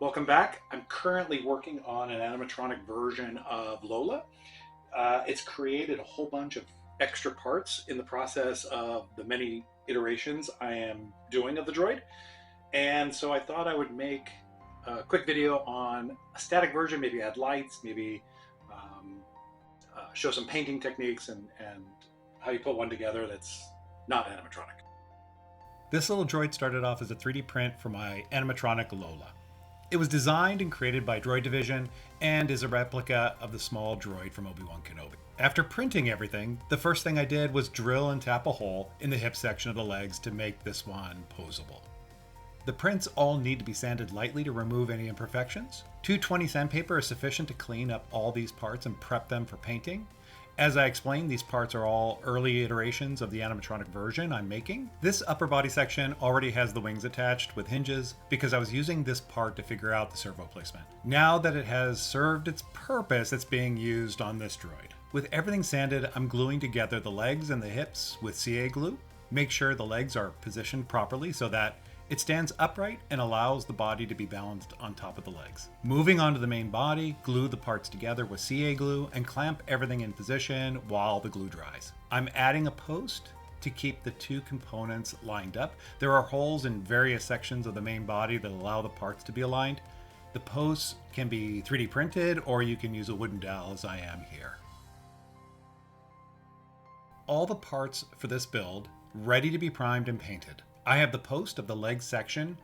Welcome back. I'm currently working on an animatronic version of LOLA. It's created a whole bunch of extra parts in the process of the many iterations I am doing of the droid. And so I thought I would make a quick video on a static version, maybe add lights, maybe show some painting techniques and how you put one together that's not animatronic. This little droid started off as a 3D print for my animatronic Lola. It was designed and created by Droid Division and is a replica of the small droid from Obi-Wan Kenobi. After printing everything, the first thing I did was drill and tap a hole in the hip section of the legs to make this one posable. The prints all need to be sanded lightly to remove any imperfections. 220 sandpaper is sufficient to clean up all these parts and prep them for painting. As I explained, these parts are all early iterations of the animatronic version I'm making. This upper body section already has the wings attached with hinges because I was using this part to figure out the servo placement. Now that it has served its purpose, it's being used on this droid. With everything sanded, I'm gluing together the legs and the hips with CA glue. Make sure the legs are positioned properly so that it stands upright and allows the body to be balanced on top of the legs. Moving on to the main body, glue the parts together with CA glue and clamp everything in position while the glue dries. I'm adding a post to keep the two components lined up. There are holes in various sections of the main body that allow the parts to be aligned. The posts can be 3D printed or you can use a wooden dowel as I am here. All the parts for this build ready to be primed and painted. I have the post of the leg section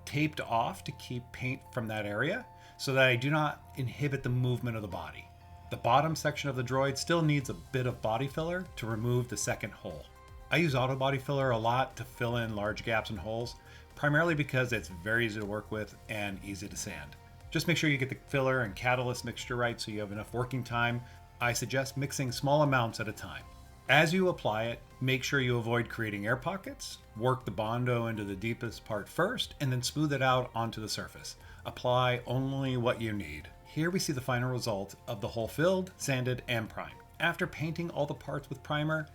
taped off to keep paint from that area so that I do not inhibit the movement of the body. The bottom section of the droid still needs a bit of body filler to remove the second hole. I use auto body filler a lot to fill in large gaps and holes, primarily because it's very easy to work with and easy to sand. Just make sure you get the filler and catalyst mixture right so you have enough working time. I suggest mixing small amounts at a time. As you apply it, make sure you avoid creating air pockets. Work the Bondo into the deepest part first and then smooth it out onto the surface. Apply only what you need. Here we see the final result of the hole filled, sanded, and primed. After painting all the parts with primer,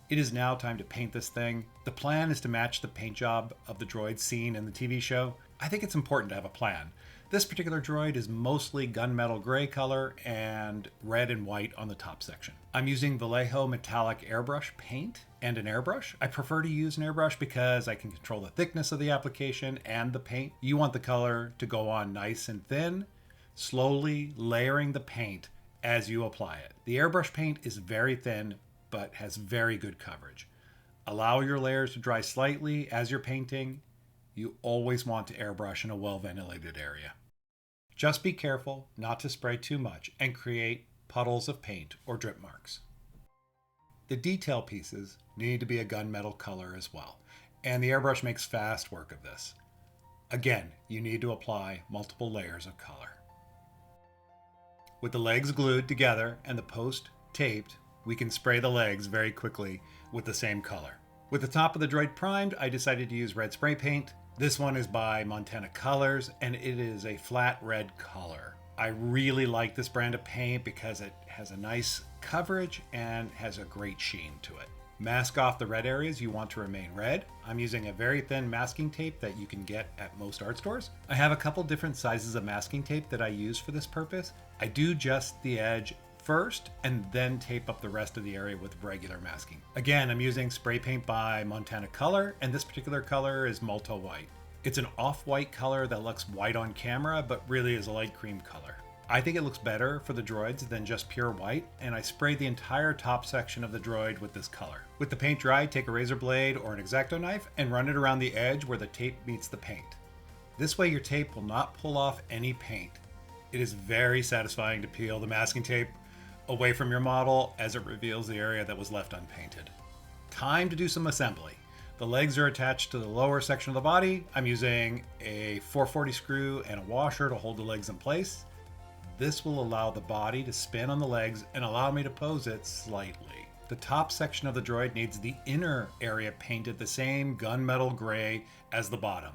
it is now time to paint this thing. The plan is to match the paint job of the droid seen in the TV show. I think it's important to have a plan. This particular droid is mostly gunmetal gray color and red and white on the top section. I'm using Vallejo metallic airbrush paint and an airbrush. I prefer to use an airbrush because I can control the thickness of the application and the paint. You want the color to go on nice and thin, slowly layering the paint as you apply it. The airbrush paint is very thin but has very good coverage. Allow your layers to dry slightly as you're painting. You always want to airbrush in a well-ventilated area. Just be careful not to spray too much and create puddles of paint or drip marks. The detail pieces need to be a gunmetal color as well, and the airbrush makes fast work of this. Again, you need to apply multiple layers of color. With the legs glued together and the post taped, we can spray the legs very quickly with the same color. With the top of the droid primed, I decided to use red spray paint. This one is by Montana Colors, and it is a flat red color. I really like this brand of paint because it has a nice coverage and has a great sheen to it. Mask off the red areas you want to remain red. I'm using a very thin masking tape that you can get at most art stores. I have a couple different sizes of masking tape that I use for this purpose. I do just the edge first and then tape up the rest of the area with regular masking. Again, I'm using spray paint by Montana Color, and this particular color is Malto White. It's an off-white color that looks white on camera, but really is a light cream color. I think it looks better for the droids than just pure white, and I sprayed the entire top section of the droid with this color. With the paint dry, take a razor blade or an X-Acto knife and run it around the edge where the tape meets the paint. This way your tape will not pull off any paint. It is very satisfying to peel the masking tape away from your model as it reveals the area that was left unpainted. Time to do some assembly. The legs are attached to the lower section of the body. I'm using a 440 screw and a washer to hold the legs in place. This will allow the body to spin on the legs and allow me to pose it slightly. The top section of the droid needs the inner area painted the same gunmetal gray as the bottom.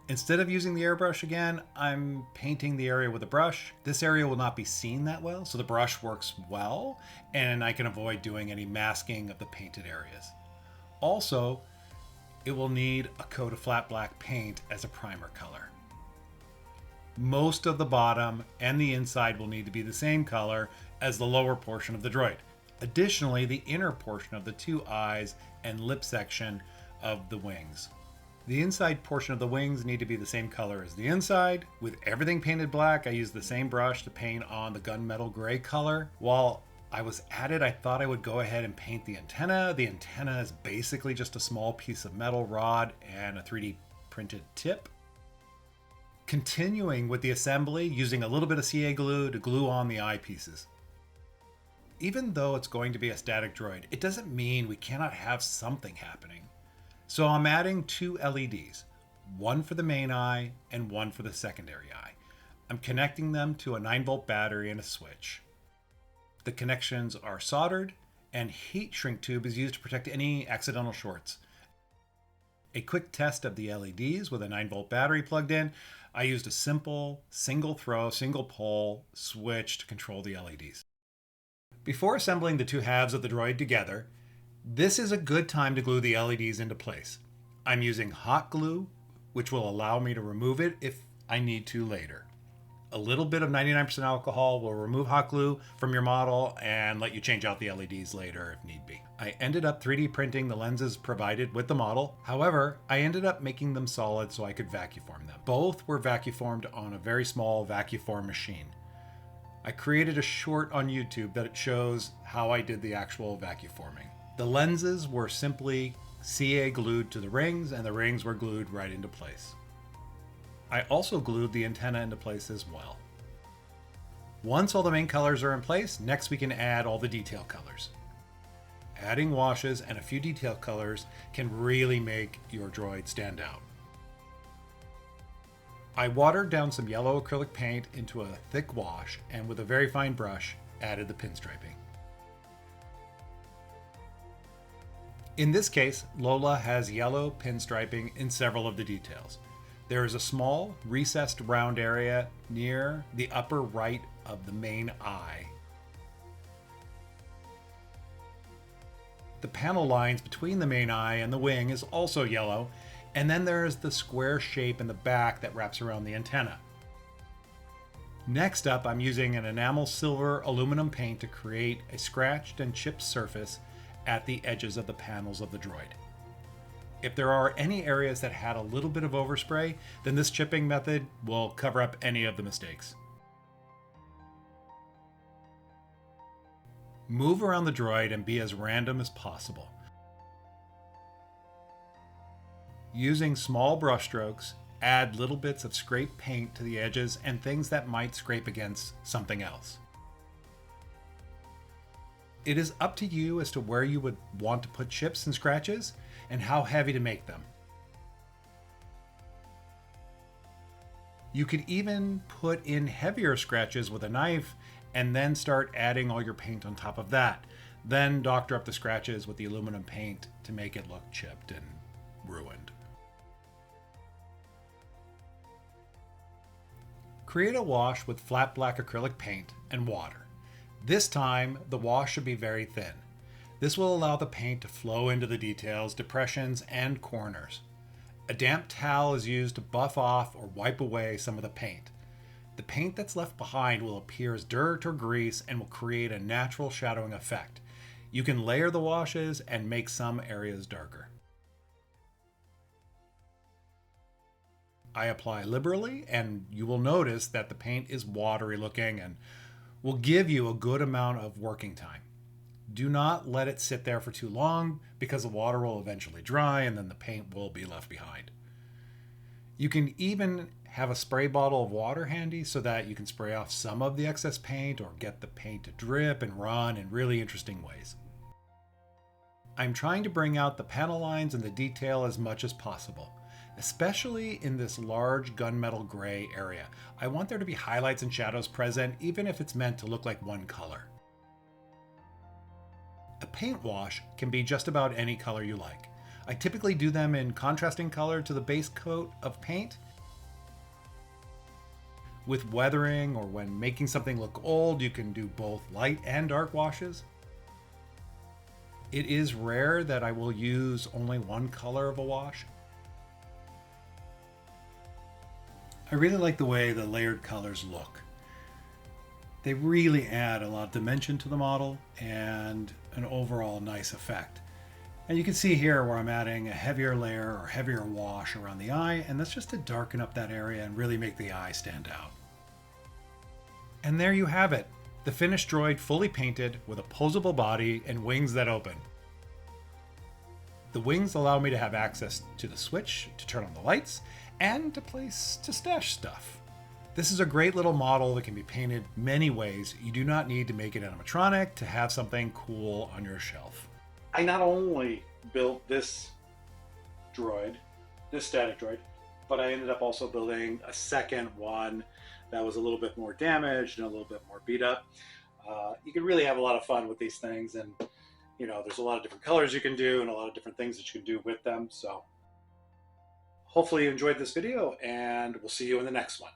Instead of using the airbrush again, I'm painting the area with a brush. This area will not be seen that well, so the brush works well, and I can avoid doing any masking of the painted areas. Also, it will need a coat of flat black paint as a primer color. Most of the bottom and the inside will need to be the same color as the lower portion of the droid. Additionally, the inner portion of the two eyes and lip section of the wings. The inside portion of the wings need to be the same color as the inside. With everything painted black, I used the same brush to paint on the gunmetal gray color. While I was at it, I thought I would go ahead and paint the antenna. The antenna is basically just a small piece of metal rod and a 3D printed tip. Continuing with the assembly, using a little bit of CA glue to glue on the eyepieces. Even though it's going to be a static droid, it doesn't mean we cannot have something happening. So I'm adding two LEDs, one for the main eye and one for the secondary eye. I'm connecting them to a 9-volt battery and a switch. The connections are soldered, and heat shrink tube is used to protect any accidental shorts. A quick test of the LEDs with a 9-volt battery plugged in. I used a simple single throw, single pole switch to control the LEDs. Before assembling the two halves of the droid together, this is a good time to glue the LEDs into place. I'm using hot glue, which will allow me to remove it if I need to later. A little bit of 99% alcohol will remove hot glue from your model and let you change out the LEDs later if need be. I ended up 3D printing the lenses provided with the model. However, I ended up making them solid so I could vacuform them. Both were vacuformed on a very small vacuform machine. I created a short on YouTube that shows how I did the actual vacuforming. The lenses were simply CA glued to the rings, and the rings were glued right into place. I also glued the antenna into place as well. Once all the main colors are in place, next we can add all the detail colors. Adding washes and a few detail colors can really make your droid stand out. I watered down some yellow acrylic paint into a thick wash, and with a very fine brush, added the pinstriping. In this case, LOLA has yellow pinstriping in several of the details. There is a small, recessed round area near the upper right of the main eye. The panel lines between the main eye and the wing is also yellow, and then there is the square shape in the back that wraps around the antenna. Next up, I'm using an enamel silver aluminum paint to create a scratched and chipped surface at the edges of the panels of the droid. If there are any areas that had a little bit of overspray, then this chipping method will cover up any of the mistakes. Move around the droid and be as random as possible. Using small brush strokes, add little bits of scraped paint to the edges and things that might scrape against something else. It is up to you as to where you would want to put chips and scratches and how heavy to make them. You could even put in heavier scratches with a knife and then start adding all your paint on top of that. Then doctor up the scratches with the aluminum paint to make it look chipped and ruined. Create a wash with flat black acrylic paint and water. This time, the wash should be very thin. This will allow the paint to flow into the details, depressions, and corners. A damp towel is used to buff off or wipe away some of the paint. The paint that's left behind will appear as dirt or grease and will create a natural shadowing effect. You can layer the washes and make some areas darker. I apply liberally, and you will notice that the paint is watery looking and will give you a good amount of working time. Do not let it sit there for too long because the water will eventually dry and then the paint will be left behind. You can even have a spray bottle of water handy so that you can spray off some of the excess paint or get the paint to drip and run in really interesting ways. I'm trying to bring out the panel lines and the detail as much as possible, especially in this large gunmetal gray area. I want there to be highlights and shadows present, even if it's meant to look like one color. A paint wash can be just about any color you like. I typically do them in contrasting color to the base coat of paint. With weathering or when making something look old, you can do both light and dark washes. It is rare that I will use only one color of a wash. I really like the way the layered colors look. They really add a lot of dimension to the model and an overall nice effect. And you can see here where I'm adding a heavier layer or heavier wash around the eye, and that's just to darken up that area and really make the eye stand out. And there you have it, the finished droid fully painted with a posable body and wings that open. The wings allow me to have access to the switch to turn on the lights and a place to stash stuff. This is a great little model that can be painted many ways. You do not need to make it animatronic to have something cool on your shelf. I not only built this droid, this static droid, but I ended up also building a second one that was a little bit more damaged and a little bit more beat up. You can really have a lot of fun with these things, and you know, there's a lot of different colors you can do and a lot of different things that you can do with them. So hopefully you enjoyed this video, and we'll see you in the next one.